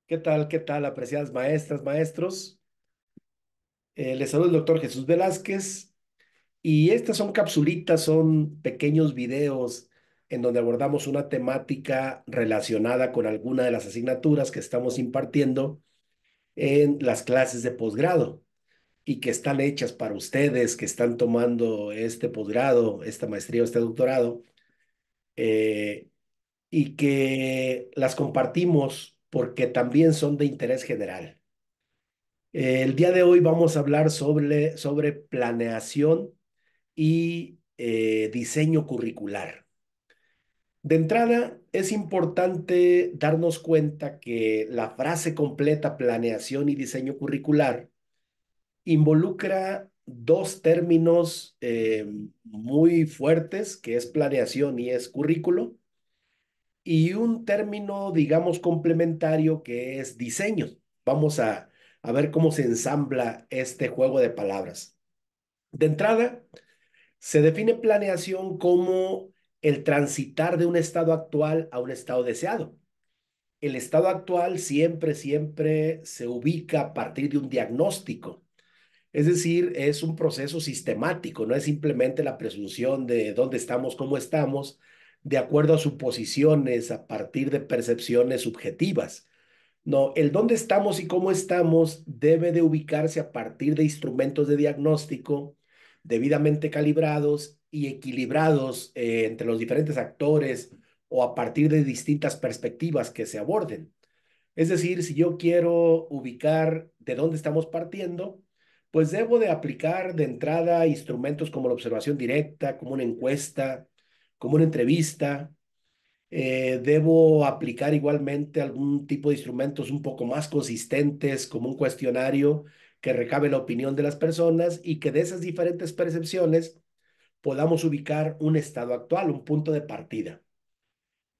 Qué tal, apreciadas maestras, maestros? Les saluda el doctor Jesús Velázquez y estas son capsulitas, son pequeños videos en donde abordamos una temática relacionada con alguna de las asignaturas que estamos impartiendo en las clases de posgrado y que están hechas para ustedes que están tomando este posgrado, esta maestría o este doctorado, eh, y que las compartimos porque también son de interés general. El día de hoy vamos a hablar sobre planeación y diseño curricular. De entrada, es importante darnos cuenta que la frase completa planeación y diseño curricular involucra dos términos muy fuertes, que es planeación y es currículo, y un término, digamos, complementario que es diseño. Vamos a ver cómo se ensambla este juego de palabras. De entrada, se define planeación como el transitar de un estado actual a un estado deseado. El estado actual siempre se ubica a partir de un diagnóstico. Es decir, es un proceso sistemático, no es simplemente la presunción de dónde estamos, cómo estamos, de acuerdo a suposiciones, a partir de percepciones subjetivas. No, el dónde estamos y cómo estamos debe de ubicarse a partir de instrumentos de diagnóstico debidamente calibrados y equilibrados entre los diferentes actores o a partir de distintas perspectivas que se aborden. Es decir, si yo quiero ubicar de dónde estamos partiendo, pues debo de aplicar de entrada instrumentos como la observación directa, como una encuesta, como una entrevista. Debo aplicar igualmente algún tipo de instrumentos un poco más consistentes, como un cuestionario que recabe la opinión de las personas y que de esas diferentes percepciones podamos ubicar un estado actual, un punto de partida.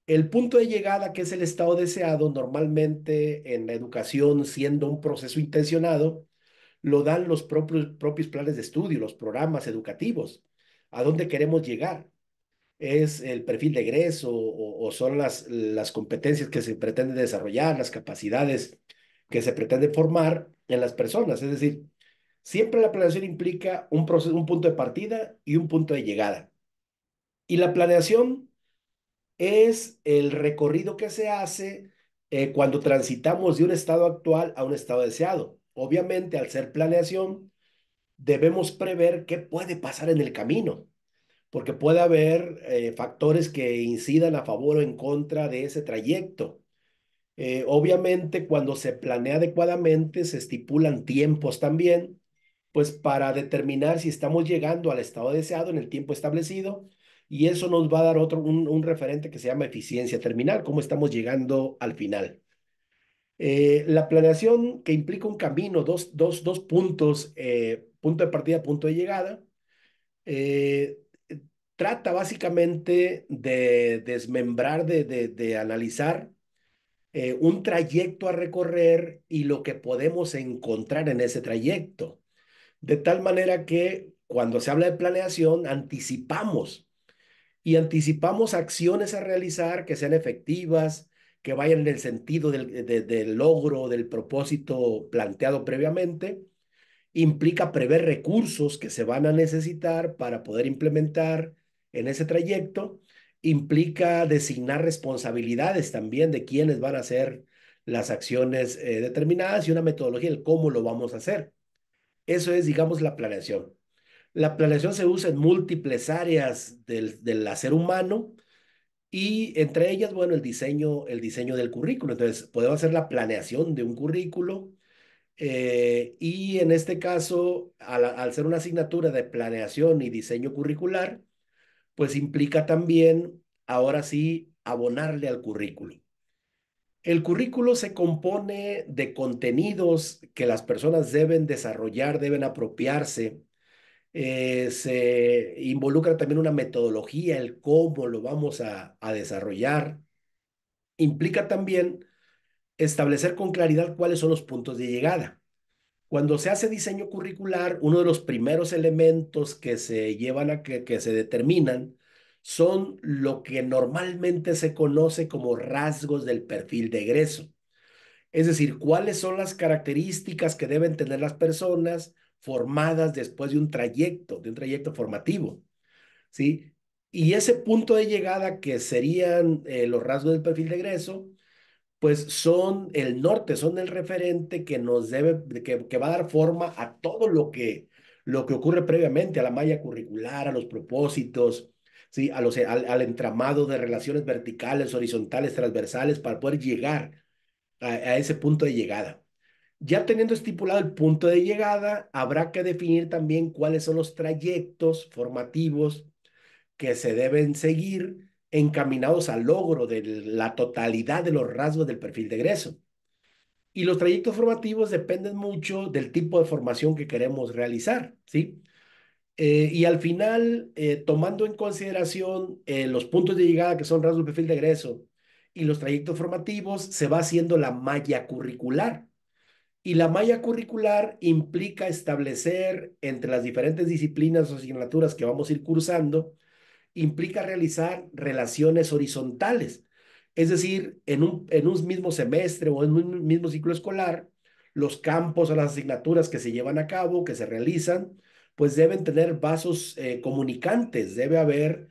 El punto de llegada, que es el estado deseado, normalmente en la educación, siendo un proceso intencionado, lo dan los propios planes de estudio, los programas educativos. ¿A dónde queremos llegar? ¿Es el perfil de egreso o son las competencias que se pretenden desarrollar, las capacidades que se pretenden formar en las personas? Es decir, siempre la planeación implica un proceso, un punto de partida y un punto de llegada. Y la planeación es el recorrido que se hace cuando transitamos de un estado actual a un estado deseado. Obviamente, al ser planeación, debemos prever qué puede pasar en el camino, porque puede haber factores que incidan a favor o en contra de ese trayecto. Obviamente, cuando se planea adecuadamente, se estipulan tiempos también, pues para determinar si estamos llegando al estado deseado en el tiempo establecido, y eso nos va a dar un referente que se llama eficiencia terminal, cómo estamos llegando al final. La planeación que implica un camino, dos puntos, punto de partida, punto de llegada, eh, trata básicamente de desmembrar, de analizar un trayecto a recorrer y lo que podemos encontrar en ese trayecto. De tal manera que cuando se habla de planeación, anticipamos acciones a realizar que sean efectivas, que vayan en el sentido del logro del propósito planteado previamente. Implica prever recursos que se van a necesitar para poder implementar en ese trayecto. Implica designar responsabilidades también de quiénes van a hacer las acciones determinadas y una metodología del cómo lo vamos a hacer. Eso es, digamos, la planeación. La planeación se usa en múltiples áreas del hacer humano y entre ellas, bueno, el diseño del currículo. Entonces, podemos hacer la planeación de un currículo y en este caso, al ser una asignatura de planeación y diseño curricular, pues implica también, ahora sí, abonarle al currículo. El currículo se compone de contenidos que las personas deben desarrollar, deben apropiarse. Se involucra también una metodología, el cómo lo vamos a desarrollar. Implica también establecer con claridad cuáles son los puntos de llegada. Cuando se hace diseño curricular, uno de los primeros elementos que se llevan que se determinan son lo que normalmente se conoce como rasgos del perfil de egreso. Es decir, cuáles son las características que deben tener las personas formadas después de un trayecto formativo, ¿sí? Y ese punto de llegada que serían los rasgos del perfil de egreso, pues son el norte, son el referente que nos debe, que va a dar forma a todo lo que ocurre previamente, a la malla curricular, a los propósitos, ¿sí? Al entramado de relaciones verticales, horizontales, transversales, para poder llegar a ese punto de llegada. Ya teniendo estipulado el punto de llegada, habrá que definir también cuáles son los trayectos formativos que se deben seguir encaminados al logro de la totalidad de los rasgos del perfil de egreso. Y los trayectos formativos dependen mucho del tipo de formación que queremos realizar, ¿sí? Y al final, tomando en consideración los puntos de llegada que son rasgos del perfil de egreso y los trayectos formativos, se va haciendo la malla curricular. Y la malla curricular implica establecer entre las diferentes disciplinas o asignaturas que vamos a ir cursando, implica realizar relaciones horizontales. Es decir, en un mismo semestre o en un mismo ciclo escolar, los campos o las asignaturas que se llevan a cabo, que se realizan, pues deben tener vasos comunicantes, debe haber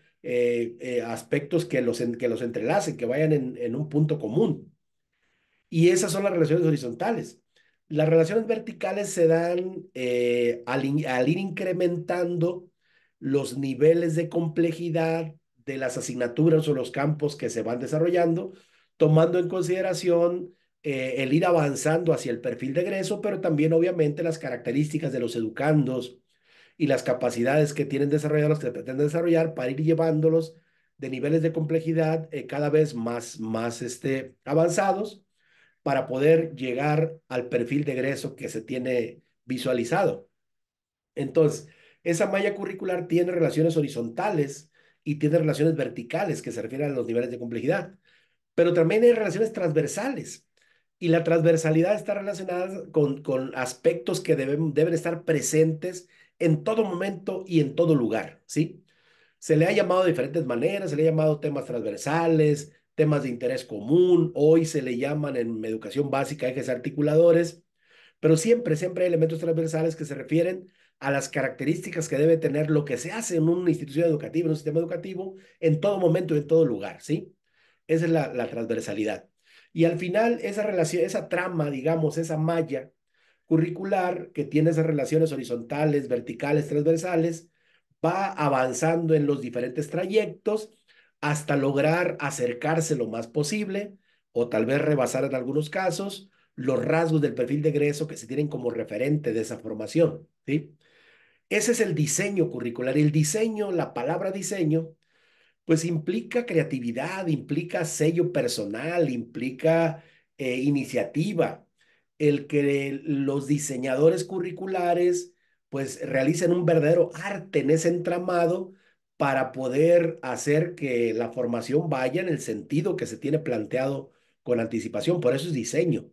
aspectos que los entrelacen, que vayan en un punto común. Y esas son las relaciones horizontales. Las relaciones verticales se dan al ir incrementando los niveles de complejidad de las asignaturas o los campos que se van desarrollando, tomando en consideración el ir avanzando hacia el perfil de egreso, pero también obviamente las características de los educandos y las capacidades que tienen desarrollados, que pretenden desarrollar para ir llevándolos de niveles de complejidad cada vez más avanzados para poder llegar al perfil de egreso que se tiene visualizado. Entonces, esa malla curricular tiene relaciones horizontales y tiene relaciones verticales que se refieren a los niveles de complejidad, pero también hay relaciones transversales. Y la transversalidad está relacionada con aspectos que deben estar presentes en todo momento y en todo lugar, ¿sí? Se le ha llamado de diferentes maneras, se le ha llamado temas transversales, temas de interés común, hoy se le llaman en educación básica ejes articuladores, pero siempre hay elementos transversales que se refieren a las características que debe tener lo que se hace en una institución educativa, en un sistema educativo, en todo momento y en todo lugar, ¿sí? Esa es la transversalidad. Y al final, esa relación, esa trama, digamos, esa malla curricular que tiene esas relaciones horizontales, verticales, transversales, va avanzando en los diferentes trayectos hasta lograr acercarse lo más posible o tal vez rebasar en algunos casos los rasgos del perfil de egreso que se tienen como referente de esa formación, ¿sí? Ese es el diseño curricular. Y el diseño, la palabra diseño, pues implica creatividad, implica sello personal, implica iniciativa. El que los diseñadores curriculares pues realicen un verdadero arte en ese entramado para poder hacer que la formación vaya en el sentido que se tiene planteado con anticipación. Por eso es diseño.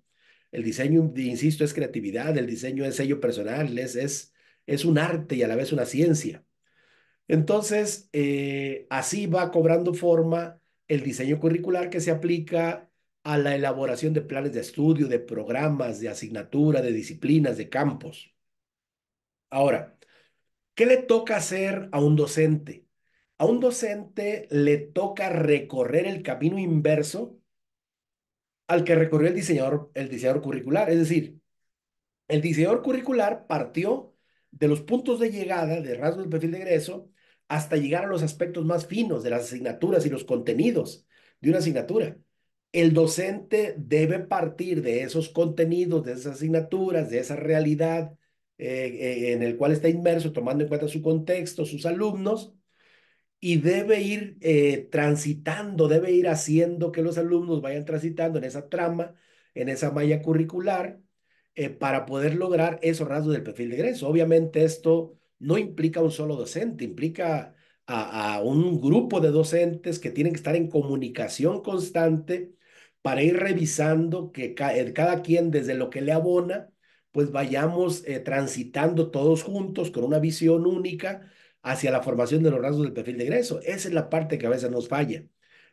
El diseño, insisto, es creatividad, el diseño es sello personal, es un arte y a la vez una ciencia. Entonces, así va cobrando forma el diseño curricular que se aplica a la elaboración de planes de estudio, de programas, de asignatura, de disciplinas, de campos. Ahora, ¿qué le toca hacer a un docente? A un docente le toca recorrer el camino inverso al que recorrió el diseñador curricular. Es decir, el diseñador curricular partió de los puntos de llegada de rasgos del perfil de egreso hasta llegar a los aspectos más finos de las asignaturas y los contenidos de una asignatura. El docente debe partir de esos contenidos, de esas asignaturas, de esa realidad en el cual está inmerso, tomando en cuenta su contexto, sus alumnos, y debe ir transitando, debe ir haciendo que los alumnos vayan transitando en esa trama, en esa malla curricular, para poder lograr esos rasgos del perfil de egreso. Obviamente esto no implica un solo docente, implica a un grupo de docentes que tienen que estar en comunicación constante para ir revisando que cada quien desde lo que le abona, pues vayamos transitando todos juntos con una visión única hacia la formación de los rasgos del perfil de egreso. Esa es la parte que a veces nos falla,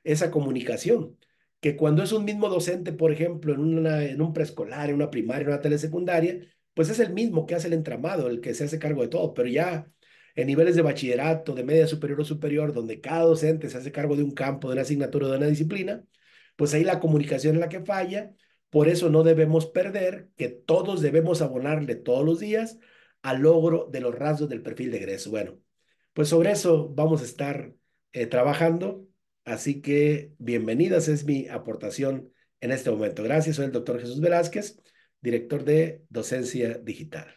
esa comunicación. que cuando es un mismo docente, por ejemplo, en un preescolar, en una primaria, en una telesecundaria, pues es el mismo que hace el entramado, el que se hace cargo de todo, pero ya en niveles de bachillerato, de media superior o superior, donde cada docente se hace cargo de un campo, de una asignatura, de una disciplina, pues ahí la comunicación es la que falla. Por eso no debemos perder que todos debemos abonarle todos los días al logro de los rasgos del perfil de egreso. Bueno, pues sobre eso vamos a estar trabajando. Así que bienvenidas, es mi aportación en este momento. Gracias, soy el doctor Jesús Velázquez, director de Docencia Digital.